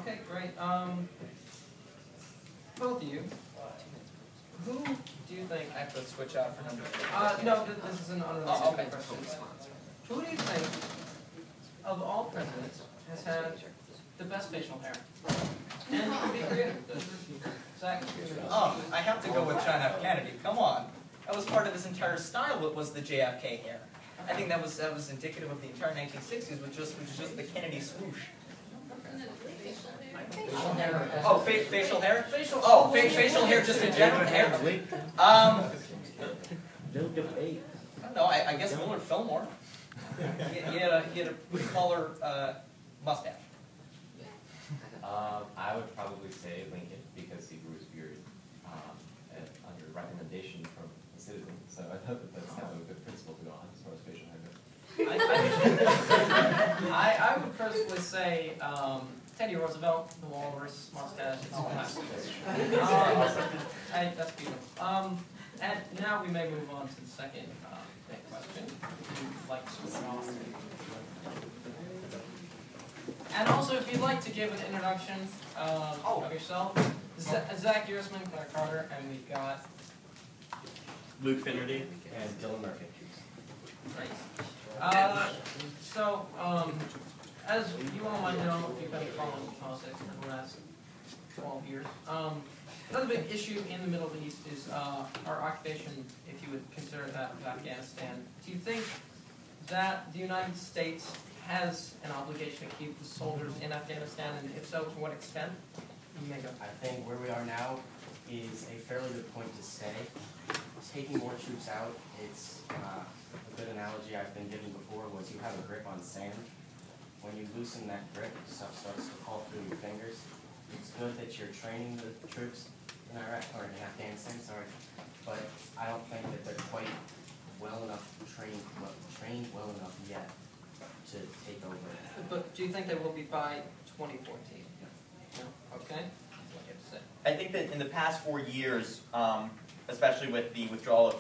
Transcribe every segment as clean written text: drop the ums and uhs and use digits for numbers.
Okay, great. Both of you, who do you think... I have to switch out for number 3. No, this is an unrelated okay. question. Who do you think, of all presidents, has had the best facial hair? And you can be creative. Zach? Oh, I have to go with John F. Kennedy. Come on. That was part of his entire style, was the JFK hair. I think that was indicative of the entire 1960s, which was just the Kennedy swoosh. Facial hair. Oh, facial hair? Facial hair, just in general hair. No debate. I don't know. I guess Willard Fillmore. He had a color mustache. I would probably say Lincoln because he grew his beard under recommendation from a citizen. So I thought that's kind of a good principle to go on as far as facial hair goes. I would personally say Teddy Roosevelt, the walrus mustache, and all that. That's beautiful. And now we may move on to the second big question. If you'd like to switch off. And also, if you'd like to give an introduction of yourself, Zach Urisman, Claire Carter, and we've got Luke Finnerty and Dylan Murphy. Great. As you all might know, if you've been following politics for the last 12 years, another big issue in the Middle East is our occupation, if you would consider that, of Afghanistan. Do you think that the United States has an obligation to keep the soldiers in Afghanistan, and if so, to what extent? You may go. I think where we are now is a fairly good point to stay. Taking more troops out, it's a good analogy I've been given before was you have a grip on sand. When you loosen that grip, stuff starts to fall through your fingers. It's good that you're training the troops in Iraq, or in Afghanistan, sorry, but I don't think that they're quite trained well enough yet to take over. But do you think they will be by 2014? No? Okay. What do you have to say? I think that in the past 4 years, especially with the withdrawal of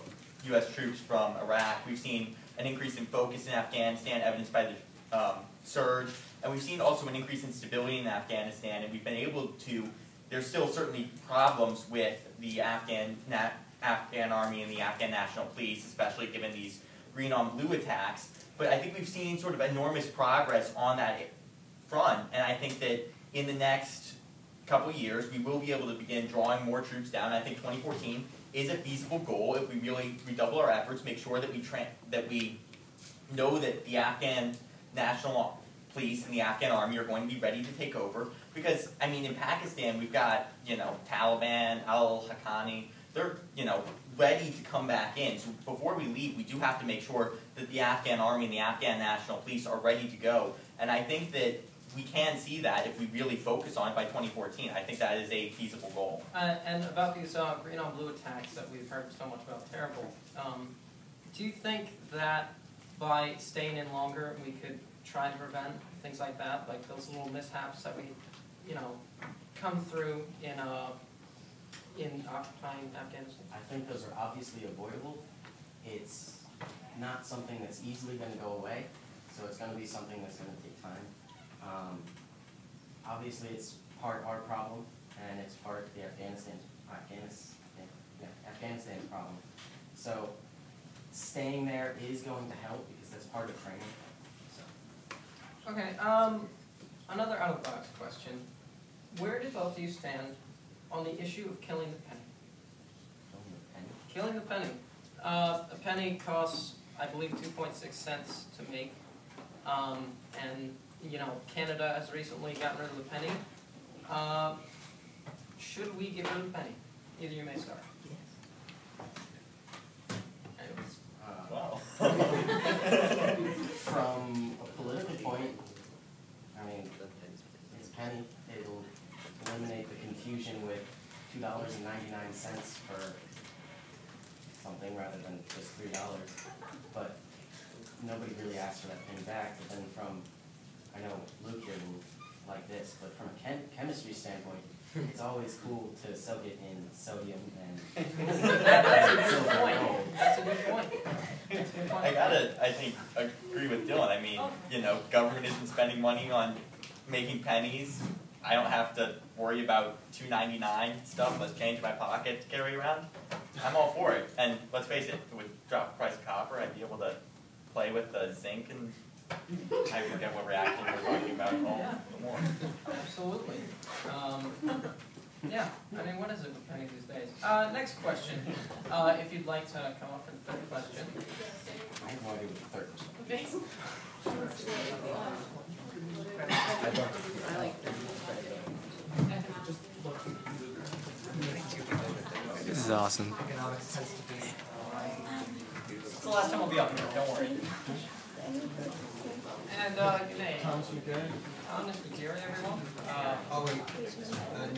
U.S. troops from Iraq, we've seen an increase in focus in Afghanistan, evidenced by the surge, and we've seen also an increase in stability in Afghanistan, and we've been able to, there's still certainly problems with the Afghan Army and the Afghan National Police, especially given these green on blue attacks, but I think we've seen sort of enormous progress on that front, and I think that in the next couple years we will be able to begin drawing more troops down. I think 2014 is a feasible goal if we really redouble our efforts, make sure that we know that the Afghan National Police and the Afghan Army are going to be ready to take over. Because, I mean, in Pakistan we've got, Taliban, al-Haqqani, they're, ready to come back in. So before we leave, we do have to make sure that the Afghan Army and the Afghan National Police are ready to go. And I think that we can see that if we really focus on it by 2014. I think that is a feasible goal. And about these green on blue attacks that we've heard so much about, terrible, do you think that by staying in longer we could try to prevent things like that, like those little mishaps that we, come through in occupying Afghanistan? I think those are obviously avoidable. It's not something that's easily going to go away, so it's going to be something that's going to take time. Obviously, it's part our problem, and it's part of the Afghanistan's problem. So staying there is going to help because that's part of training. So. Okay, another out-of-the-box question. Where do both of you stand on the issue of killing the penny? Killing the penny. A penny costs, I believe, 2.6 cents to make. And, Canada has recently gotten rid of the penny. Should we get rid of the penny? Either you may start. Anyways. Wow. From a political point, I mean, it's a penny. It'll eliminate the confusion with $2.99 for something rather than just $3. But nobody really asked for that penny back. But then I know Luke here will like this, but from a chemistry standpoint, it's always cool to soak it in sodium and... That's a good point. That's a good point. I think, agree with Dylan. I mean, government isn't spending money on making pennies. I don't have to worry about $2.99 stuff that's change in my pocket to carry around, I'm all for it. And let's face it, with drop the price of copper, I'd be able to play with the zinc, and I forget what reaction we're talking about all the more. Absolutely. Yeah, I mean, what is it with penny these days? Next question, if you'd like to come up for the third question. I have no idea what the third question. This is awesome. It's the last time I'll be up here, don't worry. And your name? Thomas McGarry, everyone. Oh wait,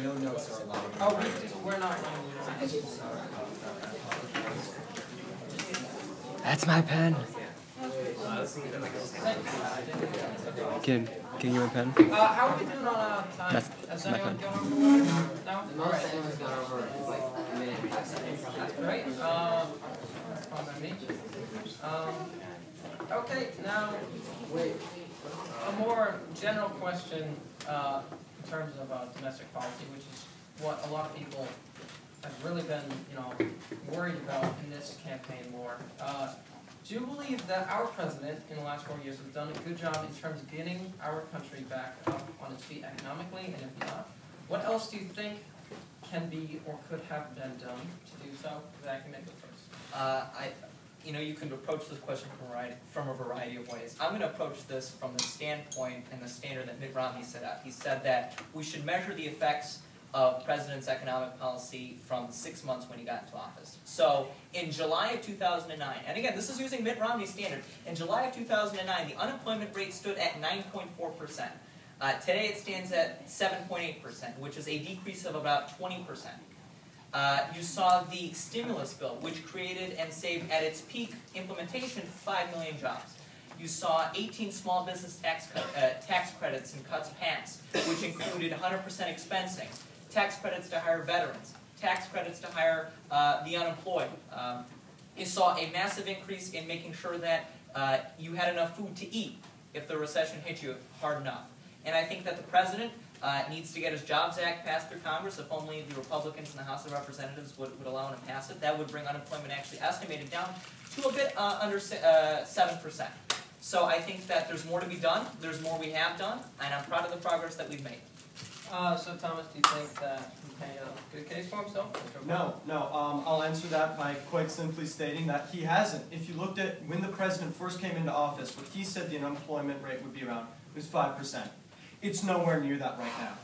no notes are allowed. Oh, we're not going to. That's my pen. Can you give me a pen? How are we doing on time? Has my anyone pen. gone over the water? No? Most things got over like a minute and 5 seconds. That's great. That's fine by me. Okay, now, a more general question in terms of domestic policy, which is what a lot of people have really been, worried about in this campaign more. Do you believe that our president in the last 4 years has done a good job in terms of getting our country back up on its feet economically? And if not, what else do you think can be or could have been done to do so? Zach, you may go first. You can approach this question from a variety of ways. I'm going to approach this from the standpoint and the standard that Mitt Romney set out. He said that we should measure the effects of the president's economic policy from 6 months when he got into office. So in July of 2009, and again, this is using Mitt Romney's standard, in July of 2009, the unemployment rate stood at 9.4%. Today it stands at 7.8%, which is a decrease of about 20%. You saw the stimulus bill, which created and saved at its peak implementation 5 million jobs. You saw 18 small business tax credits and cuts passed, which included 100% expensing, tax credits to hire veterans, tax credits to hire the unemployed. You saw a massive increase in making sure that you had enough food to eat if the recession hit you hard enough. And I think that the president needs to get his Jobs Act passed through Congress. If only the Republicans in the House of Representatives would allow him to pass it, that would bring unemployment actually estimated down to a bit under 7%. So I think that there's more to be done, there's more we have done, and I'm proud of the progress that we've made. So Thomas, do you think that he made a good case for himself? No. I'll answer that by quite simply stating that he hasn't. If you looked at when the president first came into office, what he said the unemployment rate would be around was 5%. It's nowhere near that right now.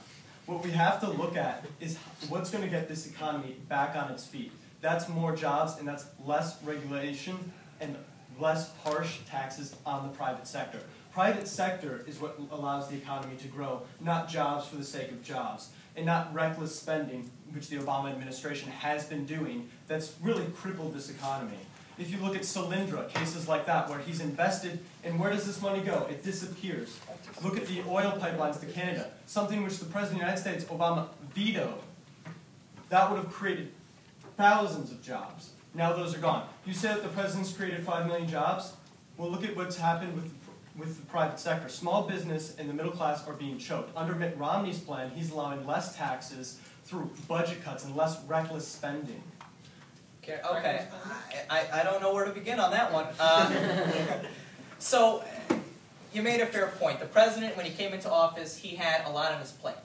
What we have to look at is what's going to get this economy back on its feet. That's more jobs, and that's less regulation and less harsh taxes on the private sector. Private sector is what allows the economy to grow, not jobs for the sake of jobs, and not reckless spending, which the Obama administration has been doing, that's really crippled this economy. If you look at Solyndra, cases like that, where he's invested, and where does this money go? It disappears. Look at the oil pipelines to Canada, something which the President of the United States, Obama, vetoed. That would have created thousands of jobs. Now those are gone. You said that the President's created 5 million jobs? Well, look at what's happened with the private sector. Small business and the middle class are being choked. Under Mitt Romney's plan, he's allowing less taxes through budget cuts and less reckless spending. Okay, I don't know where to begin on that one. So, you made a fair point. The president, when he came into office, he had a lot on his plate.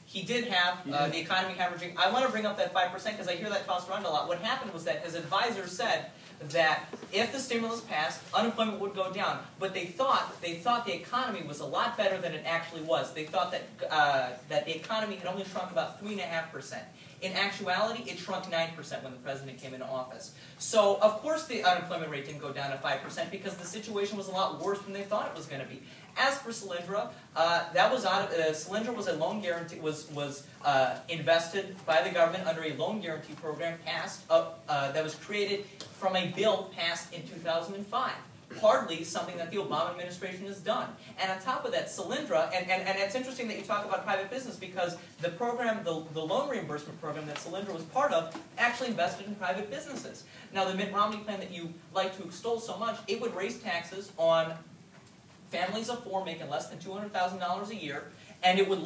He did have the economy averaging. I want to bring up that 5% because I hear that tossed around a lot. What happened was that his advisor said that if the stimulus passed, unemployment would go down. But they thought the economy was a lot better than it actually was. They thought that that the economy had only shrunk about 3.5%. In actuality, it shrunk 9% when the president came into office. So, of course, the unemployment rate didn't go down to 5% because the situation was a lot worse than they thought it was going to be. As for Solyndra, Solyndra was a loan guarantee, was invested by the government under a loan guarantee program passed that was created from a bill passed in 2005. Hardly something that the Obama administration has done. And on top of that, Solyndra, and it's interesting that you talk about private business because the program, the loan reimbursement program that Solyndra was part of, actually invested in private businesses. Now, the Mitt Romney plan that you like to extol so much, it would raise taxes on families of 4 making less than $200,000 a year, and it would